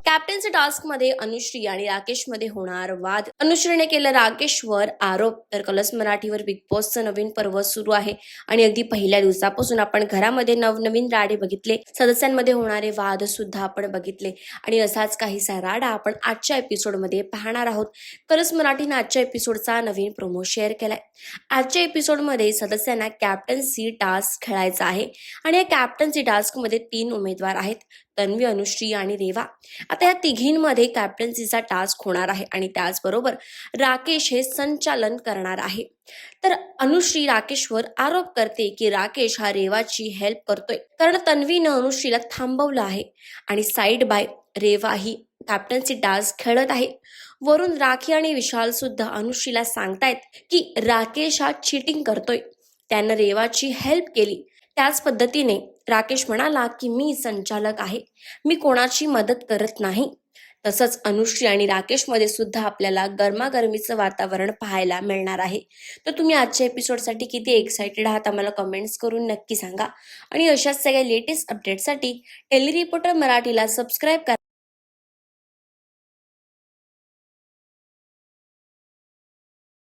Captaincy task मध्ये अनुश्री आणि राकेश मध्ये होणार वाद. अनुश्रीने केलं राकेशवर आरोप. तर कलर्स मराठीवर बिग बॉसचं नवीन पर्व सुरू आहे आणि अगदी पहिल्या दिवसापासून आपण घरामध्ये नवनवीन राडे बघितले, सदस्यांमध्ये होणारे वाद सुद्धा आपण बघितले आणि असाच काहीसा राडा आपण आजच्या एपिसोडमध्ये पाहणार आहोत. कलर्स मराठीने आजच्या एपिसोडचा नवीन प्रोमो शेअर केलाय. आजच्या एपिसोडमध्ये सदस्यांना कॅप्टन्सी टास्क खेळायचा आहे आणि या कॅप्टन्सी टास्कमध्ये 3 उमेदवार आहेत, तन्वी, अनुश्री आणि रेवा. आता या तिघींमध्ये कॅप्टन्सीचा टास्क होणार आहे आणि त्याचबरोबर राकेश हे संचालन करणार आहे. तर अनुश्री राकेशवर आरोप करते की राकेश हा रेवाची हेल्प करतोय, कारण तन्वीनं अनुश्रीला थांबवलं आहे आणि साईड बाय रेवा ही कॅप्टन्सी टास्क खेळत आहे. वरून राखी आणि विशाल सुद्धा अनुश्रीला सांगतायत की राकेश हा चीटिंग करतोय, त्यानं रेवाची हेल्प केली. त्याच पद्धतीने राकेश म्हणाला की मी संचालक आहे, मी कोणाची मदत करत नाही. तसंच अनुश्री आणि राकेशमध्ये सुद्धा आपल्याला गरमागरमीचं वातावरण पाहायला मिळणार आहे. तर तुम्ही आजच्या एपिसोडसाठी किती एक्साइटेड आहात आम्हाला कमेंट्स करून नक्की सांगा आणि अशाच सगळ्या लेटेस्ट अपडेटसाठी टेली रिपोर्टर मराठीला सबस्क्राईब करा.